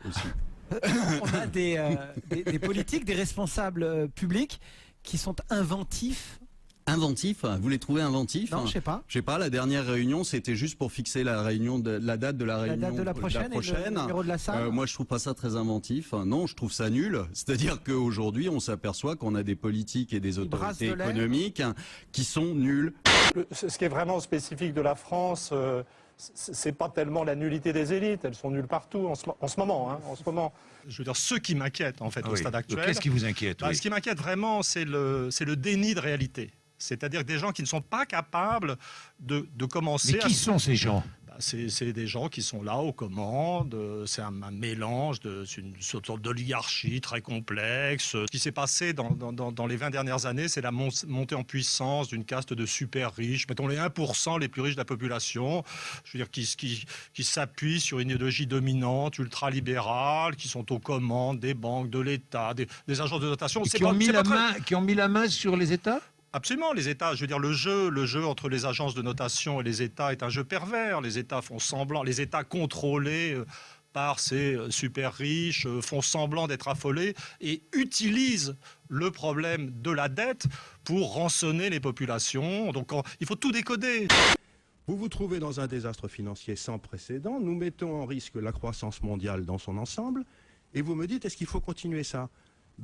aussi. On a des politiques, des responsables publics qui sont inventifs. Inventif, vous les trouvez inventifs? Non, je sais pas. Je sais pas, la dernière réunion, c'était juste pour fixer la date de la réunion. La date de la prochaine, et le numéro de la salle. Moi, je trouve pas ça très inventif. Non, je trouve ça nul. C'est-à-dire qu'aujourd'hui, on s'aperçoit qu'on a des politiques et des autorités économiques qui sont nuls. Ce qui est vraiment spécifique de la France, c'est pas tellement la nullité des élites. Elles sont nulles partout en ce moment. En ce moment. Je veux dire, ce qui m'inquiète en fait au stade actuel. Qu'est-ce qui vous inquiète? Ce qui m'inquiète vraiment, c'est le déni de réalité. C'est-à-dire des gens qui ne sont pas capables de commencer. Mais qui sont ces gens? C'est des gens qui sont là aux commandes, c'est un mélange, c'est une sorte d'oligarchie très complexe. Ce qui s'est passé dans les 20 dernières années, c'est la montée en puissance d'une caste de super riches, mettons les 1% les plus riches de la population, je veux dire, qui s'appuient sur une idéologie dominante, ultralibérale, qui sont aux commandes des banques, de l'État, des agences de notation. Qui ont mis la main sur les États? Absolument, les États, je veux dire, le jeu entre les agences de notation et les États est un jeu pervers. Les États font semblant, les États contrôlés par ces super riches font semblant d'être affolés et utilisent le problème de la dette pour rançonner les populations. Donc il faut tout décoder. Vous vous trouvez dans un désastre financier sans précédent. Nous mettons en risque la croissance mondiale dans son ensemble. Et vous me dites, est-ce qu'il faut continuer ça?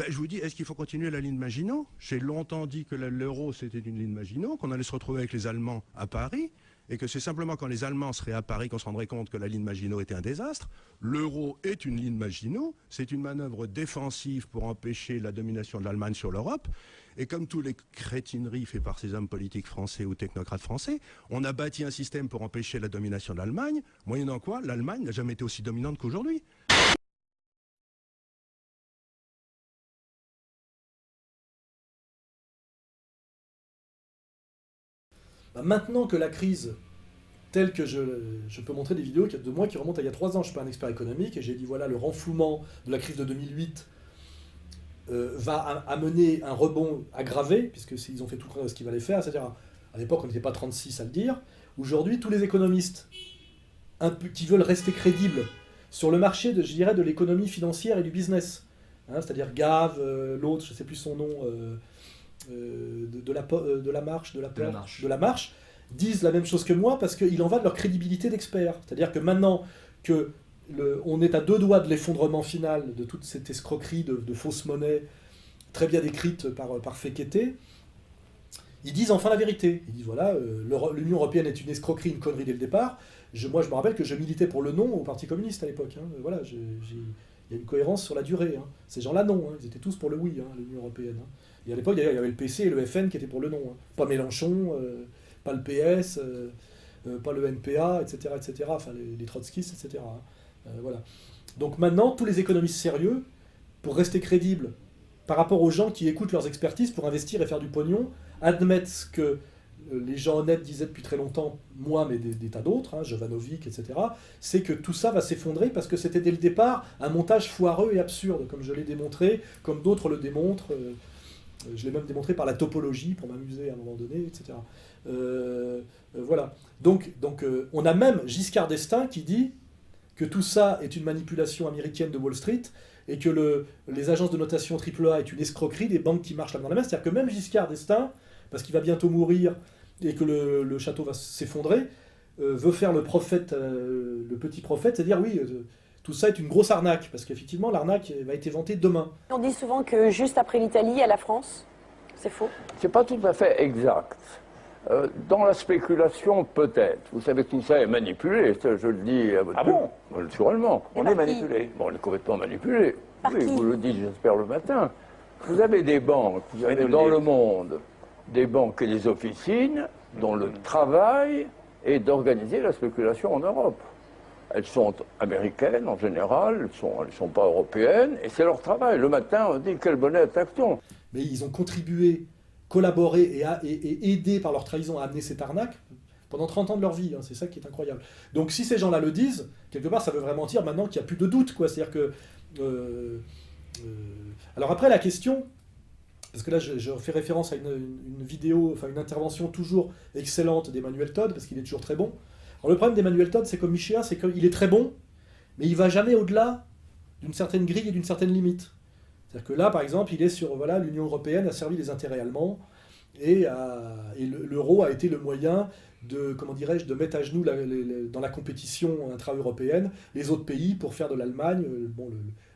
Je vous dis, est-ce qu'il faut continuer la ligne Maginot? J'ai longtemps dit que l'euro, c'était une ligne Maginot, qu'on allait se retrouver avec les Allemands à Paris, et que c'est simplement quand les Allemands seraient à Paris qu'on se rendrait compte que la ligne Maginot était un désastre. L'euro est une ligne Maginot, c'est une manœuvre défensive pour empêcher la domination de l'Allemagne sur l'Europe. Et comme tous les crétineries faites par ces hommes politiques français ou technocrates français, on a bâti un système pour empêcher la domination de l'Allemagne, moyennant quoi l'Allemagne n'a jamais été aussi dominante qu'aujourd'hui. Maintenant que la crise, telle que je peux montrer des vidéos de moi qui remontent à il y a 3 ans, je ne suis pas un expert économique, et j'ai dit voilà, le renflouement de la crise de 2008 va amener un rebond aggravé, puisqu'ils ont fait tout ce qu'il fallait faire, c'est-à-dire à l'époque on n'était pas 36 à le dire. Aujourd'hui, tous les économistes qui veulent rester crédibles sur le marché je dirais, de l'économie financière et du business, c'est-à-dire Gave, l'autre, je ne sais plus son nom, de la marche, disent la même chose que moi parce qu'il en va de leur crédibilité d'experts. C'est-à-dire que maintenant que on est à 2 doigts de l'effondrement final de toute cette escroquerie de fausses monnaies très bien décrite par Fekete, ils disent enfin la vérité. Ils disent voilà, l'Union européenne est une escroquerie, une connerie dès le départ. Moi je me rappelle que je militais pour le non au Parti communiste à l'époque. Voilà, il y a une cohérence sur la durée. Ces gens-là, non. Ils étaient tous pour le oui, l'Union européenne. Et à l'époque, d'ailleurs, il y avait le PC et le FN qui étaient pour le non. Pas Mélenchon, pas le PS, pas le NPA, etc. Enfin, les trotskistes, etc. Voilà. Donc maintenant, tous les économistes sérieux, pour rester crédibles par rapport aux gens qui écoutent leurs expertises pour investir et faire du pognon, admettent ce que les gens honnêtes disaient depuis très longtemps, moi, mais des tas d'autres, Jovanovic, etc., c'est que tout ça va s'effondrer parce que c'était dès le départ un montage foireux et absurde, comme je l'ai démontré, comme d'autres le démontrent. Je l'ai même démontré par la topologie pour m'amuser à un moment donné, etc. Voilà. Donc on a même Giscard d'Estaing qui dit que tout ça est une manipulation américaine de Wall Street et que les agences de notation AAA est une escroquerie des banques qui marchent la main dans la main. C'est-à-dire que même Giscard d'Estaing, parce qu'il va bientôt mourir et que le château va s'effondrer, veut faire le prophète, le petit prophète, c'est-à-dire oui, tout ça est une grosse arnaque, parce qu'effectivement l'arnaque va être éventée demain. On dit souvent que juste après l'Italie, il y a la France. C'est faux? C'est pas tout à fait exact. Dans la spéculation, peut-être. Vous savez que tout ça est manipulé, ça, je le dis à votre... Ah bon? Naturellement. On est manipulé. Bon, on est complètement manipulé. Par Oui, qui? vous le dites, j'espère, le matin. Vous avez des banques, vous avez nous le dans dire. le monde des banques et des officines dont le travail est d'organiser la spéculation en Europe. Elles sont américaines en général, elles sont pas européennes, et c'est leur travail. Le matin, on dit quelle bonnet attaque-t-on? Mais ils ont contribué, collaboré et aidé par leur trahison à amener cette arnaque pendant 30 ans de leur vie. C'est ça qui est incroyable. Donc si ces gens-là le disent, quelque part, ça veut vraiment dire maintenant qu'il n'y a plus de doute, quoi. C'est-à-dire que... Alors après, la question... Parce que là, je fais référence à une vidéo, enfin une intervention toujours excellente d'Emmanuel Todd, parce qu'il est toujours très bon. Alors le problème d'Emmanuel Todd, c'est comme Michéa, c'est qu'il est très bon, mais il ne va jamais au-delà d'une certaine grille et d'une certaine limite. C'est-à-dire que là, par exemple, il est sur, voilà, l'Union européenne a servi les intérêts allemands, et l'euro a été le moyen de, comment dirais-je, de mettre à genoux dans la compétition intra-européenne les autres pays pour faire de l'Allemagne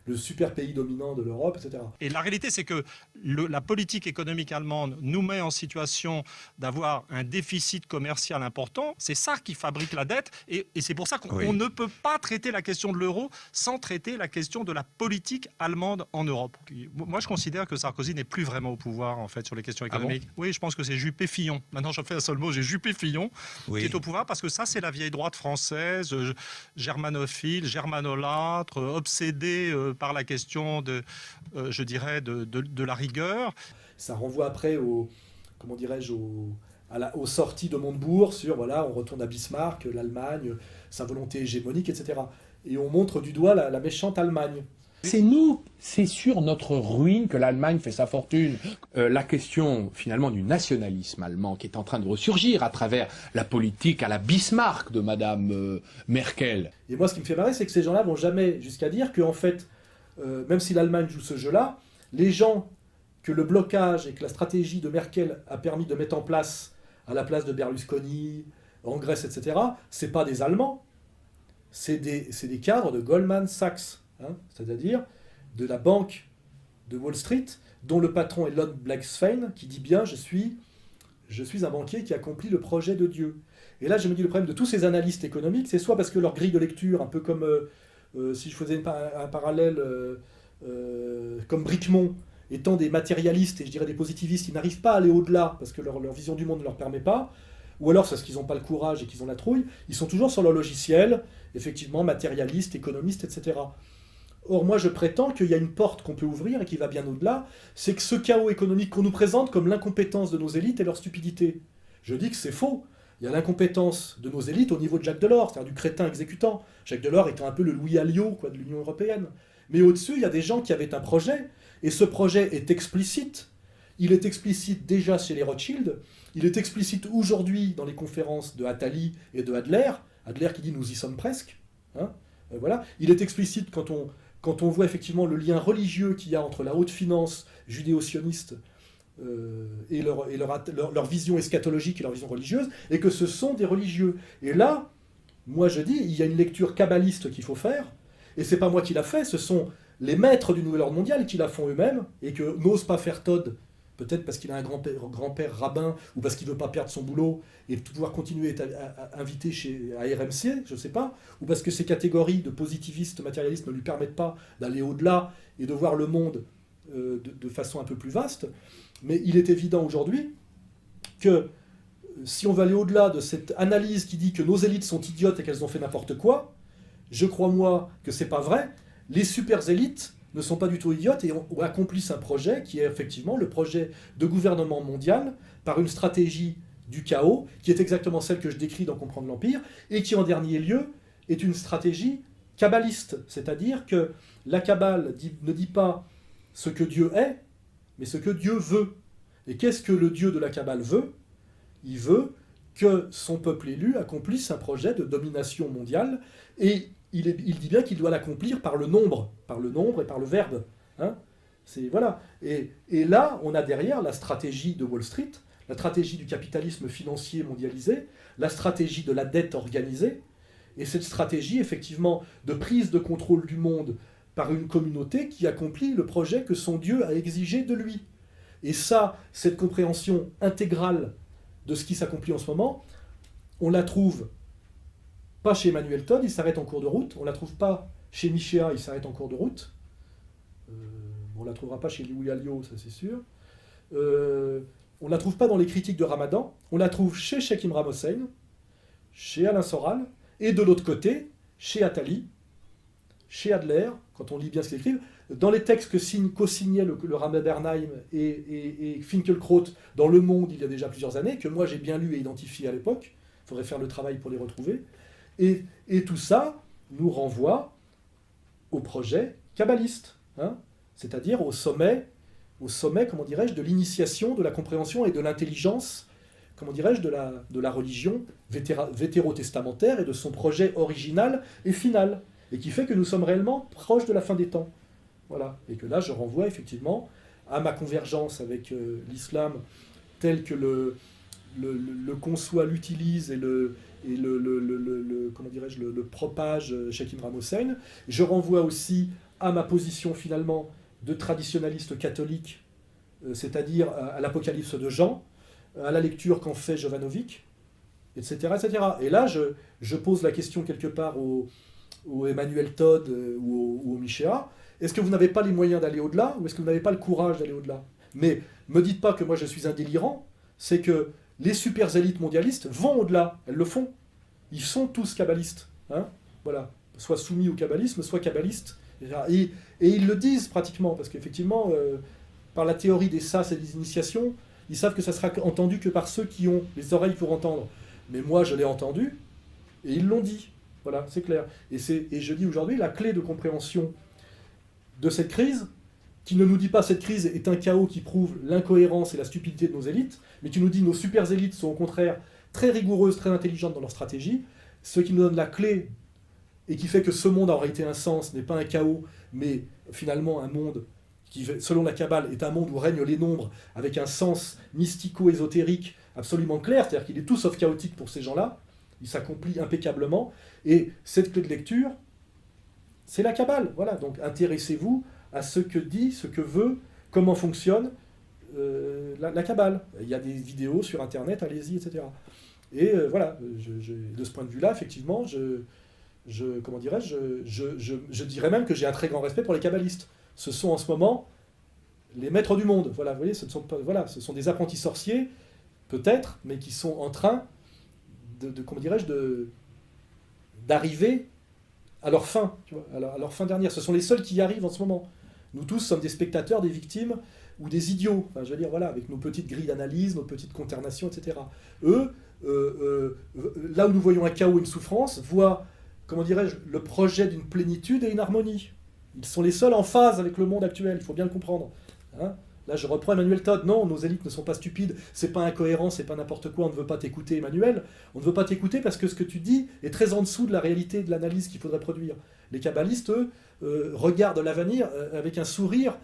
le super pays dominant de l'Europe, etc. Et la réalité, c'est que la politique économique allemande nous met en situation d'avoir un déficit commercial important. C'est ça qui fabrique la dette. Et c'est pour ça qu'on ne peut pas traiter la question de l'euro sans traiter la question de la politique allemande en Europe. Moi, je considère que Sarkozy n'est plus vraiment au pouvoir, en fait, sur les questions économiques. Ah bon? Oui, je pense que c'est Juppé-Fillon. Maintenant, je fais un seul mot, j'ai Juppé-Fillon qui est au pouvoir, parce que ça, c'est la vieille droite française, germanophile, germanolâtre, obsédée par la question je dirais, de la rigueur. Ça renvoie après aux sorties de Montebourg sur, voilà, on retourne à Bismarck, l'Allemagne, sa volonté hégémonique, etc. Et on montre du doigt la méchante Allemagne. C'est sur notre ruine que l'Allemagne fait sa fortune. La question, finalement, du nationalisme allemand qui est en train de ressurgir à travers la politique à la Bismarck de Madame Merkel. Et moi, ce qui me fait marrer, c'est que ces gens-là vont jamais jusqu'à dire qu'en fait, même si l'Allemagne joue ce jeu-là, les gens que le blocage et que la stratégie de Merkel a permis de mettre en place à la place de Berlusconi, en Grèce, etc., c'est pas des Allemands, c'est des cadres de Goldman Sachs. C'est-à-dire de la banque de Wall Street, dont le patron est Lord Blackstone, qui dit bien « je suis un banquier qui accomplit le projet de Dieu ». Et là, je me dis, le problème de tous ces analystes économiques, c'est soit parce que leur grille de lecture, un peu comme, si je faisais un parallèle, comme Bricmont, étant des matérialistes et je dirais des positivistes, ils n'arrivent pas à aller au-delà, parce que leur vision du monde ne leur permet pas, ou alors c'est parce qu'ils n'ont pas le courage et qu'ils ont la trouille, ils sont toujours sur leur logiciel, effectivement, matérialistes, économistes, etc. Or, moi, je prétends qu'il y a une porte qu'on peut ouvrir et qui va bien au-delà, c'est que ce chaos économique qu'on nous présente comme l'incompétence de nos élites et leur stupidité. Je dis que c'est faux. Il y a l'incompétence de nos élites au niveau de Jacques Delors, c'est-à-dire du crétin exécutant. Jacques Delors étant un peu le Louis Alliot de l'Union européenne. Mais au-dessus, il y a des gens qui avaient un projet, et ce projet est explicite. Il est explicite déjà chez les Rothschild, il est explicite aujourd'hui dans les conférences de Attali et de Adler qui dit « nous y sommes presque ». Voilà. Il est explicite quand on voit effectivement le lien religieux qu'il y a entre la haute finance judéo-sioniste et leur vision eschatologique et leur vision religieuse, et que ce sont des religieux. Et là, moi je dis, il y a une lecture kabbaliste qu'il faut faire, et c'est pas moi qui l'a fait, ce sont les maîtres du nouvel ordre mondial qui la font eux-mêmes, et que n'ose pas faire Todd, peut-être parce qu'il a un grand-père rabbin, ou parce qu'il ne veut pas perdre son boulot, et pouvoir continuer à inviter à RMC, je ne sais pas, ou parce que ces catégories de positivistes matérialistes ne lui permettent pas d'aller au-delà et de voir le monde de façon un peu plus vaste. Mais il est évident aujourd'hui que si on veut aller au-delà de cette analyse qui dit que nos élites sont idiotes et qu'elles ont fait n'importe quoi, je crois moi que c'est pas vrai. Les super élites ne sont pas du tout idiotes et accomplissent un projet qui est effectivement le projet de gouvernement mondial par une stratégie du chaos, qui est exactement celle que je décris dans Comprendre l'Empire, et qui en dernier lieu est une stratégie kabbaliste, c'est-à-dire que la Kabbale ne dit pas ce que Dieu est, mais ce que Dieu veut. Et qu'est-ce que le Dieu de la Kabbale veut? Il veut que son peuple élu accomplisse un projet de domination mondiale, et il dit bien qu'il doit l'accomplir par le nombre et par le verbe. Voilà. Et là, on a derrière la stratégie de Wall Street, la stratégie du capitalisme financier mondialisé, la stratégie de la dette organisée, et cette stratégie, effectivement, de prise de contrôle du monde par une communauté qui accomplit le projet que son Dieu a exigé de lui. Et ça, cette compréhension intégrale de ce qui s'accomplit en ce moment, on la trouve pas chez Emmanuel Todd, il s'arrête en cours de route. On ne la trouve pas chez Michéa, il s'arrête en cours de route. On ne la trouvera pas chez Louis Alliot, ça c'est sûr. On ne la trouve pas dans les critiques de Ramadan. On la trouve chez Sheikh Imran Hossein, chez Alain Soral, et de l'autre côté, chez Attali, chez Adler, quand on lit bien ce qu'ils écrivent. Dans les textes que co-signaient le Rame Bernheim et Finkielkraut dans Le Monde il y a déjà plusieurs années, que moi j'ai bien lu et identifié à l'époque, il faudrait faire le travail pour les retrouver. Et tout ça nous renvoie au projet kabbaliste, c'est-à-dire au sommet, comment dirais-je, de l'initiation, de la compréhension et de l'intelligence, comment dirais-je, de la religion vétérotestamentaire et de son projet original et final. et qui fait que nous sommes réellement proches de la fin des temps. Voilà. Et que là, je renvoie effectivement à ma convergence avec l'islam tel que le conçoit, l'utilise et comment dirais-je, le propage Cheikh Imran Hossein. Je renvoie aussi à ma position finalement de traditionnaliste catholique, c'est-à-dire à l'Apocalypse de Jean, à la lecture qu'en fait Jovanovic, etc., etc. Et là, je pose la question quelque part au Emmanuel Todd ou au Michéa, est-ce que vous n'avez pas les moyens d'aller au-delà, ou est-ce que vous n'avez pas le courage d'aller au-delà? Mais me dites pas que moi je suis un délirant, c'est que les super élites mondialistes vont au-delà, elles le font. Ils sont tous kabbalistes, hein, voilà, soit soumis au kabbalisme, soit kabbalistes. Et ils le disent pratiquement, parce qu'effectivement, par la théorie des sas et des initiations, ils savent que ça sera entendu que par ceux qui ont les oreilles pour entendre. Mais moi, je l'ai entendu, et ils l'ont dit. Voilà, c'est clair. Et je dis aujourd'hui, la clé de compréhension de cette crise, qui ne nous dit pas cette crise est un chaos qui prouve l'incohérence et la stupidité de nos élites, mais qui nous dit nos super élites sont au contraire très rigoureuses, très intelligentes dans leur stratégie, ce qui nous donne la clé et qui fait que ce monde a en réalité un sens, n'est pas un chaos, mais finalement un monde qui, selon la Kabbale, est un monde où règnent les nombres, avec un sens mystico-ésotérique absolument clair, c'est-à-dire qu'il est tout sauf chaotique pour ces gens-là, il s'accomplit impeccablement, et cette clé de lecture, c'est la Kabbale. Voilà, donc intéressez-vous à ce que dit, ce que veut, comment fonctionne la Kabbale. Il y a des vidéos sur Internet, allez-y, etc. Et voilà, de ce point de vue-là, effectivement, comment dirais-je, je dirais même que j'ai un très grand respect pour les kabbalistes. Ce sont en ce moment les maîtres du monde. Voilà, vous voyez, ce sont des apprentis sorciers, peut-être, mais qui sont en train comment dirais-je, d'arriver à leur fin, tu vois, à leur fin dernière. Ce sont les seuls qui y arrivent en ce moment. Nous tous sommes des spectateurs, des victimes ou des idiots. Enfin, je veux dire, voilà, avec nos petites grilles d'analyse, nos petites conternations, etc. Eux, là où nous voyons un chaos et une souffrance, voient, comment dirais-je, le projet d'une plénitude et une harmonie. Ils sont les seuls en phase avec le monde actuel, il faut bien le comprendre. Hein, là, je reprends Emmanuel Todd. Non, nos élites ne sont pas stupides, c'est pas incohérent, c'est pas n'importe quoi, on ne veut pas t'écouter, Emmanuel. On ne veut pas t'écouter parce que ce que tu dis est très en dessous de la réalité de l'analyse qu'il faudrait produire. Les kabbalistes, eux, regardent l'avenir avec un sourire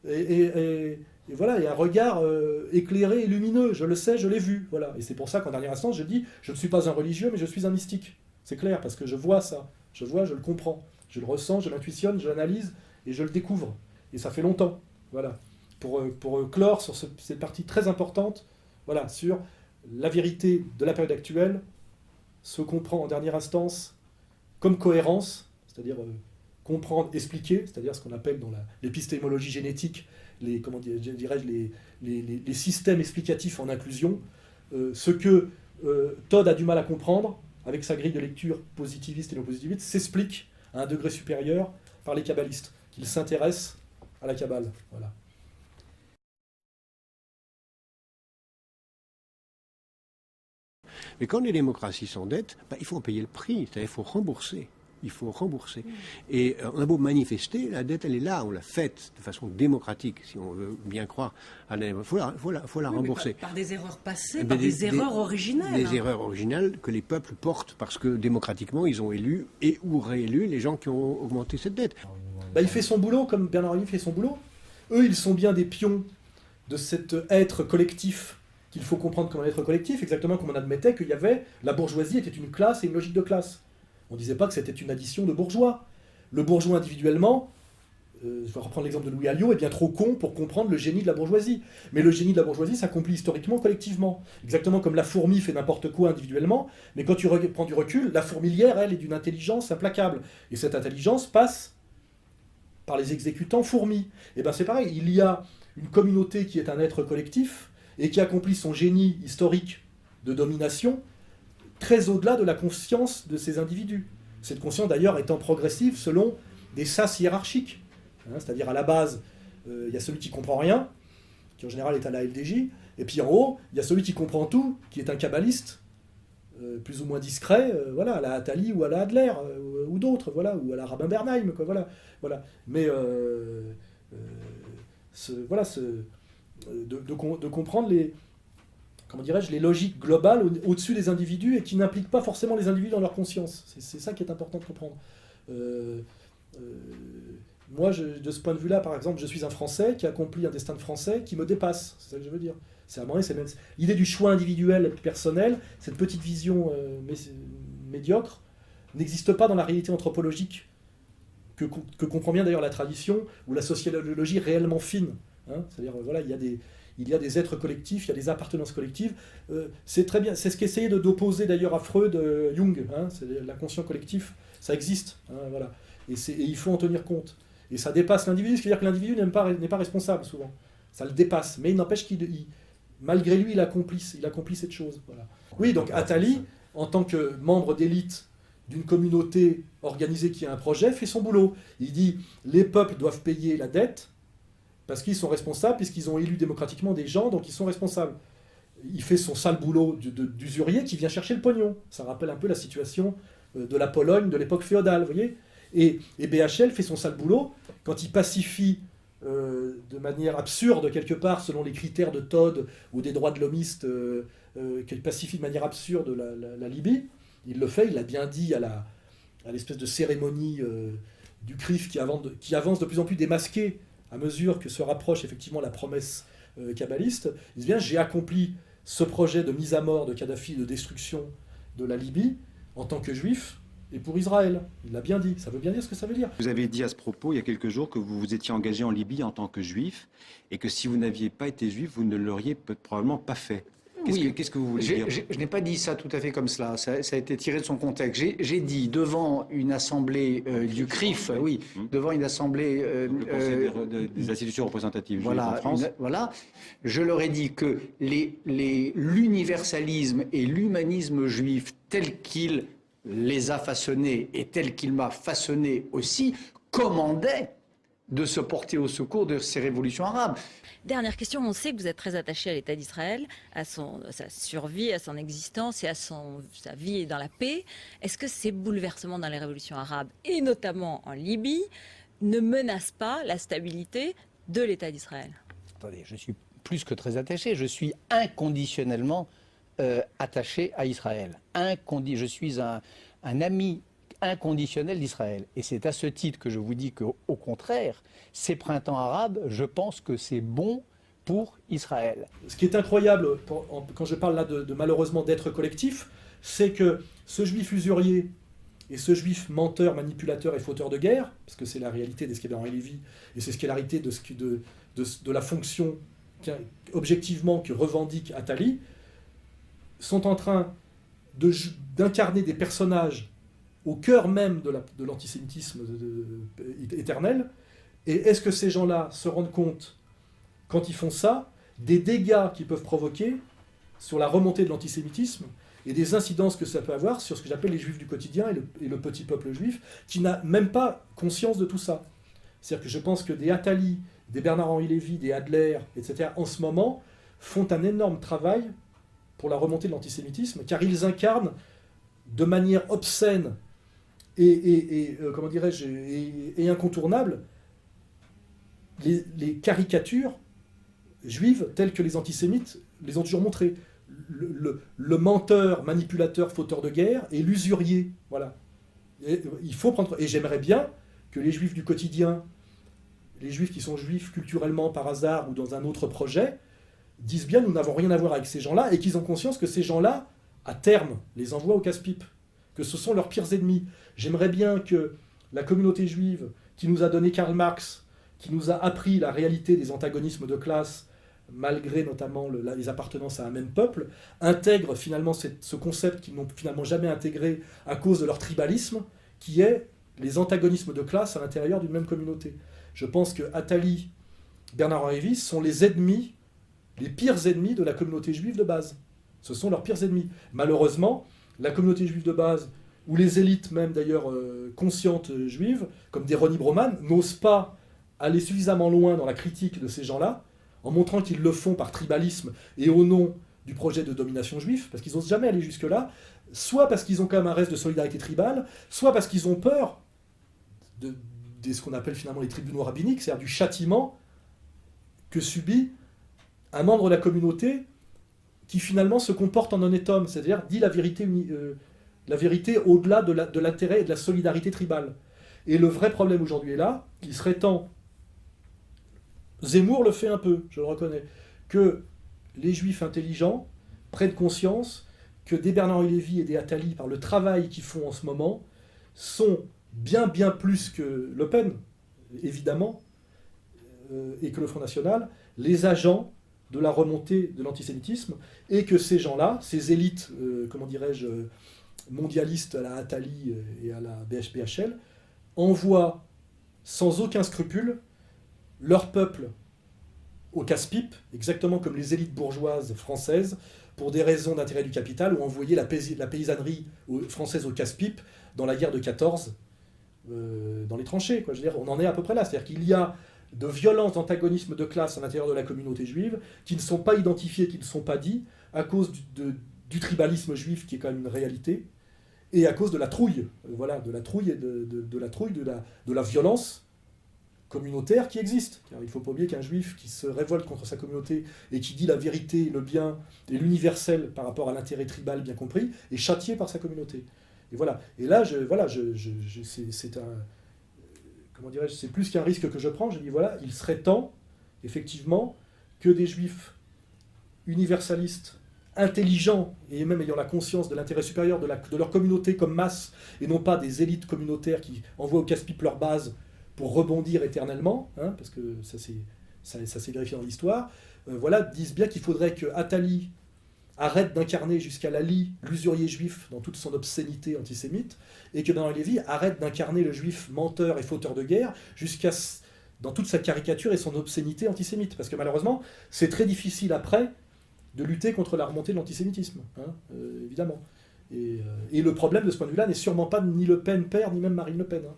et voilà, et un regard éclairé et lumineux. Je le sais, je l'ai vu. Voilà. Et c'est pour ça qu'en dernière instance, je dis, je ne suis pas un religieux, mais je suis un mystique. C'est clair, parce que je vois ça. Je vois, je le comprends. Je le ressens, je l'intuitionne, je l'analyse et je le découvre. Et ça fait longtemps. Voilà. Pour clore sur cette partie très importante, voilà, sur la vérité de la période actuelle, se comprend en dernière instance comme cohérence, c'est-à-dire comprendre, expliquer, c'est-à-dire ce qu'on appelle dans l'épistémologie génétique, les systèmes explicatifs en inclusion, ce que Todd a du mal à comprendre, avec sa grille de lecture positiviste et non positiviste, s'explique à un degré supérieur par les kabbalistes, qu'ils s'intéressent à la Kabbale. Voilà. Mais quand les démocraties s'endettent, il faut en payer le prix, c'est-à-dire il faut rembourser. Il faut rembourser. Et on a beau manifester, la dette, elle est là, on l'a faite de façon démocratique, si on veut bien croire. Il faut la rembourser. Par des erreurs passées, par des erreurs originelles. Des erreurs originales que les peuples portent, parce que démocratiquement, ils ont élu et ou réélu les gens qui ont augmenté cette dette. Il fait son boulot, comme Bernard Arnault fait son boulot. Eux, ils sont bien des pions de cet être collectif qu'il faut comprendre comme un être collectif, exactement comme on admettait qu'il y avait, la bourgeoisie était une classe et une logique de classe. On ne disait pas que c'était une addition de bourgeois. Le bourgeois individuellement, je vais reprendre l'exemple de Louis Alliot, est bien trop con pour comprendre le génie de la bourgeoisie. Mais le génie de la bourgeoisie s'accomplit historiquement, collectivement. Exactement comme la fourmi fait n'importe quoi individuellement, mais quand tu prends du recul, la fourmilière, elle, est d'une intelligence implacable. Et cette intelligence passe par les exécutants fourmis. Et bien c'est pareil, il y a une communauté qui est un être collectif, et qui accomplit son génie historique de domination, très au-delà de la conscience de ces individus. Cette conscience d'ailleurs étant progressive selon des sas hiérarchiques. Hein, c'est-à-dire à la base, il y a celui qui comprend rien, qui en général est à la LDJ, et puis en haut, il y a celui qui comprend tout, qui est un kabbaliste, plus ou moins discret, voilà, à la Attali ou à la Adler, ou d'autres, voilà, ou à la Rabbin Bernheim, quoi, voilà. Mais de comprendre les logiques globales au-dessus des individus et qui n'impliquent pas forcément les individus dans leur conscience. C'est ça qui est important de comprendre. Moi, de ce point de vue-là, par exemple, je suis un Français qui accomplit un destin de Français qui me dépasse. C'est ça que je veux dire. C'est même l'idée du choix individuel, personnel, cette petite vision médiocre, n'existe pas dans la réalité anthropologique que comprend bien d'ailleurs la tradition ou la sociologie réellement fine. Hein. C'est-à-dire, voilà, il y a des êtres collectifs, il y a des appartenances collectives. C'est très bien. C'est ce qu'essayait d'opposer d'ailleurs à Freud, Jung. Hein. C'est l'inconscient collectif, ça existe. Hein, voilà. Et il faut en tenir compte. Et ça dépasse l'individu, ce qui veut dire que l'individu n'est pas responsable souvent. Ça le dépasse. Mais il n'empêche malgré lui, il accomplit cette chose. Voilà. Oui, donc Attali, en tant que membre d'élite d'une communauté organisée qui a un projet, fait son boulot. Il dit les peuples doivent payer la dette parce qu'ils sont responsables, puisqu'ils ont élu démocratiquement des gens, donc ils sont responsables. Il fait son sale boulot d'usurier qui vient chercher le pognon. Ça rappelle un peu la situation de la Pologne de l'époque féodale, vous voyez. Et BHL fait son sale boulot quand il pacifie de manière absurde, quelque part, selon les critères de Todd ou des droits de l'homiste, qu'il pacifie de manière absurde la Libye. Il le fait, il l'a bien dit à l'espèce de cérémonie du CRIF qui avance de plus en plus démasquée à mesure que se rapproche effectivement la promesse kabbaliste. Il dit bien, j'ai accompli ce projet de mise à mort de Kadhafi, de destruction de la Libye, en tant que juif, et pour Israël. Il l'a bien dit. Ça veut bien dire ce que ça veut dire. Vous avez dit à ce propos, il y a quelques jours, que vous vous étiez engagé en Libye en tant que juif, et que si vous n'aviez pas été juif, vous ne l'auriez probablement pas fait. Qu'est-ce que vous voulez dire ? Je n'ai pas dit ça tout à fait comme cela. Ça a été tiré de son contexte. J'ai dit devant une assemblée du CRIF, devant une assemblée des institutions représentatives juives en France. Voilà, je leur ai dit que l'universalisme et l'humanisme juif tel qu'il les a façonnés et tel qu'il m'a façonné aussi commandaient de se porter au secours de ces révolutions arabes. Dernière question, on sait que vous êtes très attaché à l'État d'Israël, à sa survie, à son existence et à sa vie dans la paix. Est-ce que ces bouleversements dans les révolutions arabes, et notamment en Libye, ne menacent pas la stabilité de l'État d'Israël ? Attendez, je suis plus que très attaché, je suis inconditionnellement attaché à Israël. Je suis un ami inconditionnel d'Israël. Et c'est à ce titre que je vous dis qu'au contraire, ces printemps arabes, je pense que c'est bon pour Israël. Ce qui est incroyable, quand je parle là de malheureusement d'être collectif, c'est que ce juif usurier et ce juif menteur, manipulateur et fauteur de guerre, parce que c'est la réalité de ce qu'est Henri Lévy, et c'est ce qu'est la réalité de la fonction objectivement que revendique Attali, sont en train d'incarner des personnages au cœur même de l'antisémitisme éternel. Et est-ce que ces gens-là se rendent compte, quand ils font ça, des dégâts qu'ils peuvent provoquer sur la remontée de l'antisémitisme et des incidences que ça peut avoir sur ce que j'appelle les juifs du quotidien et le petit peuple juif, qui n'a même pas conscience de tout ça. C'est-à-dire que je pense que des Attali, des Bernard-Henri Lévy, des Adler, etc., en ce moment, font un énorme travail pour la remontée de l'antisémitisme, car ils incarnent de manière obscène et comment dirais-je, et incontournable les caricatures juives telles que les antisémites les ont toujours montrées. Le menteur, manipulateur, fauteur de guerre et l'usurier. Voilà. Il faut prendre. Et j'aimerais bien que les juifs du quotidien, les juifs qui sont juifs culturellement par hasard ou dans un autre projet, disent bien nous n'avons rien à voir avec ces gens-là et qu'ils ont conscience que ces gens-là, à terme, les envoient au casse-pipe, que ce sont leurs pires ennemis. J'aimerais bien que la communauté juive qui nous a donné Karl Marx, qui nous a appris la réalité des antagonismes de classe, malgré notamment les appartenances à un même peuple, intègre finalement ce concept qu'ils n'ont finalement jamais intégré à cause de leur tribalisme, qui est les antagonismes de classe à l'intérieur d'une même communauté. Je pense que Attali, Bernard-Henri Lévy sont les ennemis, les pires ennemis de la communauté juive de base. Ce sont leurs pires ennemis. Malheureusement, la communauté juive de base, ou les élites même d'ailleurs conscientes juives, comme des Ronnie Broman, n'osent pas aller suffisamment loin dans la critique de ces gens-là, en montrant qu'ils le font par tribalisme et au nom du projet de domination juif, parce qu'ils n'osent jamais aller jusque-là, soit parce qu'ils ont quand même un reste de solidarité tribale, soit parce qu'ils ont peur de ce qu'on appelle finalement les tribunaux rabbiniques, c'est-à-dire du châtiment que subit un membre de la communauté qui finalement se comporte en honnête homme, c'est-à-dire dit la vérité au-delà de l'intérêt et de la solidarité tribale. Et le vrai problème aujourd'hui est là, il serait temps, Zemmour le fait un peu, je le reconnais, que les juifs intelligents prennent conscience que des Bernard-Henri Lévy et des Attali, par le travail qu'ils font en ce moment, sont bien plus que Le Pen, évidemment, et que le Front National, les agents de la remontée de l'antisémitisme, et que ces gens-là, ces élites, comment dirais-je, mondialistes à la Attali et à la BHL, envoient sans aucun scrupule leur peuple au casse-pipe, exactement comme les élites bourgeoises françaises, pour des raisons d'intérêt du capital, ont envoyé la paysannerie française au casse-pipe dans la guerre de 14, dans les tranchées, quoi. Je veux dire, on en est à peu près là. C'est-à-dire qu'il y a de violents antagonismes de classe à l'intérieur de la communauté juive qui ne sont pas identifiés, qui ne sont pas dits, à cause du tribalisme juif qui est quand même une réalité, et à cause de la trouille, de la trouille et de la violence communautaire qui existe. Car il ne faut pas oublier qu'un juif qui se révolte contre sa communauté et qui dit la vérité, le bien et l'universel par rapport à l'intérêt tribal bien compris, est châtié par sa communauté. Et voilà. Et là, c'est un... Comment dirais-je, c'est plus qu'un risque que je prends. Je dis voilà, il serait temps, effectivement, que des juifs universalistes, intelligents, et même ayant la conscience de l'intérêt supérieur de leur communauté comme masse, et non pas des élites communautaires qui envoient au casse-pipe leur base pour rebondir éternellement, hein, parce que ça s'est vérifié dans l'histoire, disent bien qu'il faudrait que Attali arrête d'incarner jusqu'à Lali l'usurier juif dans toute son obscénité antisémite, et que Bernard Lévy arrête d'incarner le juif menteur et fauteur de guerre dans toute sa caricature et son obscénité antisémite. Parce que malheureusement, c'est très difficile après de lutter contre la remontée de l'antisémitisme, hein, évidemment. Et le problème de ce point de vue-là n'est sûrement pas ni Le Pen père, ni même Marine Le Pen. Hein.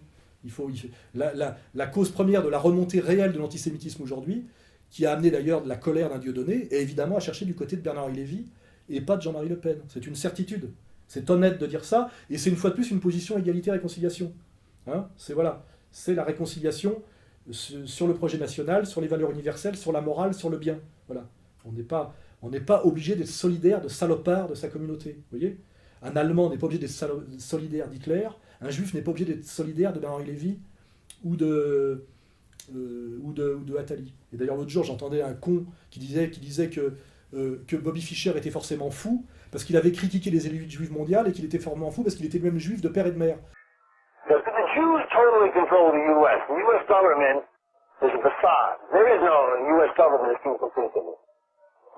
La cause première de la remontée réelle de l'antisémitisme aujourd'hui, qui a amené d'ailleurs de la colère d'un Dieudonné, est évidemment à chercher du côté de Bernard-Henri Lévy et pas de Jean-Marie Le Pen. C'est une certitude. C'est honnête de dire ça, et c'est une fois de plus une position égalité-réconciliation. Hein, c'est la réconciliation sur le projet national, sur les valeurs universelles, sur la morale, sur le bien. Voilà. On n'est pas obligé d'être solidaire de salopard de sa communauté. Vous voyez ? Un Allemand n'est pas obligé d'être solidaire d'Hitler, un Juif n'est pas obligé d'être solidaire de Bernard-Henri Lévy ou de Attali. Et d'ailleurs, l'autre jour, j'entendais un con qui disait que Bobby Fischer était forcément fou parce qu'il avait critiqué les élites juives mondiales et qu'il était forcément fou parce qu'il était lui-même juif de père et de mère. The Jews totally control the U.S. The U.S. government is a facade. There is no U.S. government as people think of it.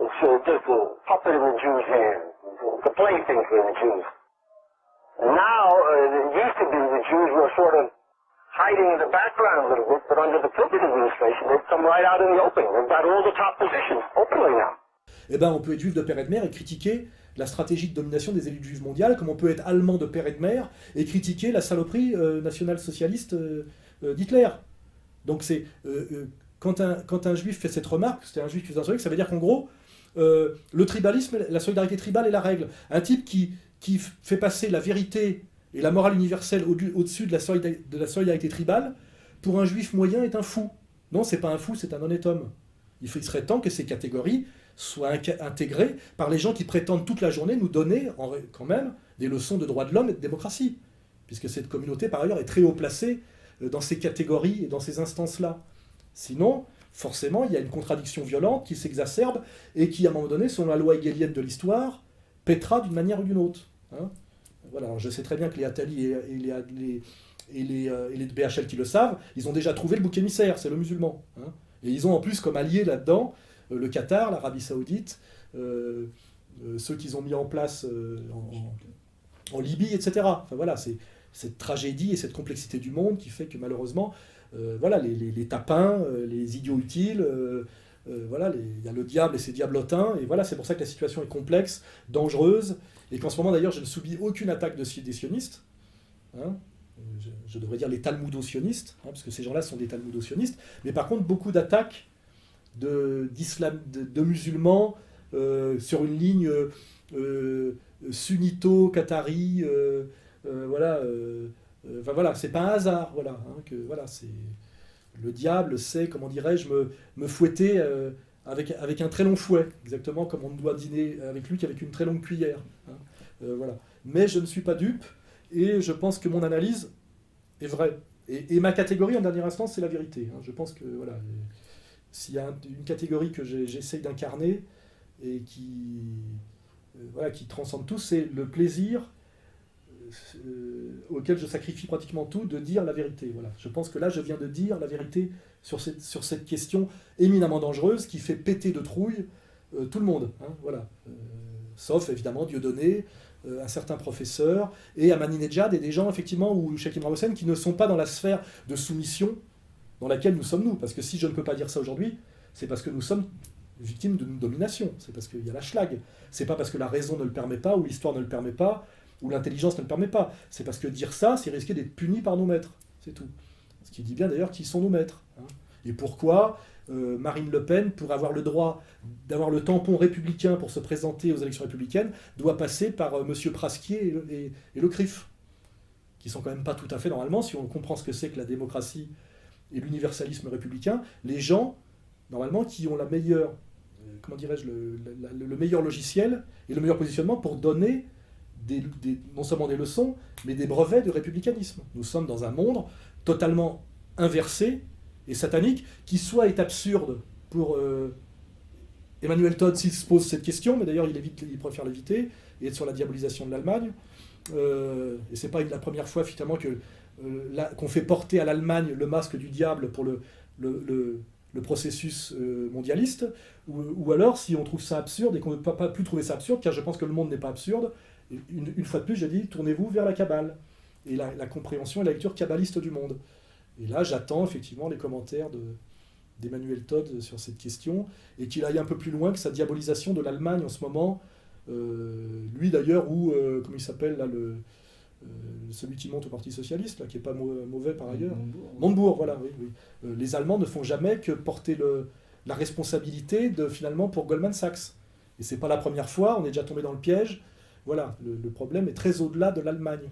It's just a puppet in the Jews' hand. It's a plaything for the Jews. And now, it used to be the Jews were sort of hiding in the background a little bit, but under the Clinton administration, they've come right out in the open. They've got all the top positions openly now. Eh bien, on peut être juif de père et de mère et critiquer la stratégie de domination des élites juives mondiales, comme on peut être allemand de père et de mère et critiquer la saloperie nationale-socialiste d'Hitler. Donc quand un juif fait cette remarque, c'était un juif qui faisait un truc, ça veut dire qu'en gros, le tribalisme, la solidarité tribale est la règle. Un type qui fait passer la vérité et la morale universelle au-dessus de la solidarité tribale, pour un juif moyen est un fou. Non, c'est pas un fou, c'est un honnête homme. Il serait temps que ces catégories soient intégrées par les gens qui prétendent toute la journée nous donner quand même des leçons de droits de l'homme et de démocratie. Puisque cette communauté, par ailleurs, est très haut placée dans ces catégories et dans ces instances-là. Sinon, forcément, il y a une contradiction violente qui s'exacerbe et qui, à un moment donné, selon la loi hegelienne de l'histoire, pètera d'une manière ou d'une autre. Hein, voilà. Alors, je sais très bien que les Attali et les BHL qui le savent, ils ont déjà trouvé le bouc émissaire, c'est le musulman. Hein. Et ils ont en plus comme alliés là-dedans le Qatar, l'Arabie Saoudite, ceux qu'ils ont mis en place en Libye, etc. Enfin voilà, c'est cette tragédie et cette complexité du monde qui fait que malheureusement, les tapins, les idiots utiles, il y a le diable et ses diablotins, et voilà, c'est pour ça que la situation est complexe, dangereuse, et qu'en ce moment d'ailleurs je ne subis aucune attaque des sionistes, hein. Je devrais dire les talmudo-sionistes, hein, parce que ces gens-là sont des talmudo-sionistes, mais par contre beaucoup d'attaques de musulmans sur une ligne sunnito-qatari, c'est pas un hasard, c'est le diable sait, comment dirais-je, me fouetter avec un très long fouet, exactement comme on ne doit dîner avec lui qu'avec une très longue cuillère, hein, Mais je ne suis pas dupe, et je pense que mon analyse est vraie. Et ma catégorie, en dernière instance, c'est la vérité. Je pense que, voilà, s'il y a une catégorie que j'essaye d'incarner et qui transcende tout, c'est le plaisir auquel je sacrifie pratiquement tout, de dire la vérité. Voilà. Je pense que là, je viens de dire la vérité sur cette question éminemment dangereuse qui fait péter de trouille tout le monde. Voilà. Sauf, évidemment, Dieudonné, un certain professeur, et Ahmadinejad, et des gens, effectivement, ou Cheikh Imran Hossein, qui ne sont pas dans la sphère de soumission dans laquelle nous sommes nous. Parce que si je ne peux pas dire ça aujourd'hui, c'est parce que nous sommes victimes d'une domination. C'est parce qu'il y a la schlag. C'est pas parce que la raison ne le permet pas, ou l'histoire ne le permet pas, ou l'intelligence ne le permet pas. C'est parce que dire ça, c'est risquer d'être puni par nos maîtres. C'est tout. Ce qui dit bien d'ailleurs qui sont nos maîtres. Et pourquoi Marine Le Pen, pour avoir le droit d'avoir le tampon républicain pour se présenter aux élections républicaines, doit passer par M. Prasquier et Le Crif, qui sont quand même pas tout à fait, normalement, si on comprend ce que c'est que la démocratie et l'universalisme républicain, les gens, normalement, qui ont la meilleure, comment dirais-je, le meilleur logiciel et le meilleur positionnement pour donner non seulement des leçons, mais des brevets de républicanisme. Nous sommes dans un monde totalement inversé et satanique, qui soit est absurde pour Emmanuel Todd s'il se pose cette question, mais d'ailleurs il préfère l'éviter, et être sur la diabolisation de l'Allemagne. Et c'est pas la première fois finalement qu'on fait porter à l'Allemagne le masque du diable pour le processus mondialiste, ou alors si on trouve ça absurde et qu'on ne peut pas plus trouver ça absurde, car je pense que le monde n'est pas absurde, une fois de plus j'ai dit, tournez-vous vers la Kabbale, et la compréhension et la lecture kabbaliste du monde. Et là, j'attends effectivement les commentaires d'Emmanuel Todd sur cette question, et qu'il aille un peu plus loin que sa diabolisation de l'Allemagne en ce moment. Lui d'ailleurs, ou comment il s'appelle là, celui qui monte au Parti Socialiste, là, qui n'est pas mauvais par ailleurs. Montebourg, voilà, oui. Les Allemands ne font jamais que porter la responsabilité finalement pour Goldman Sachs. Et c'est pas la première fois, on est déjà tombé dans le piège. Voilà, le problème est très au-delà de l'Allemagne.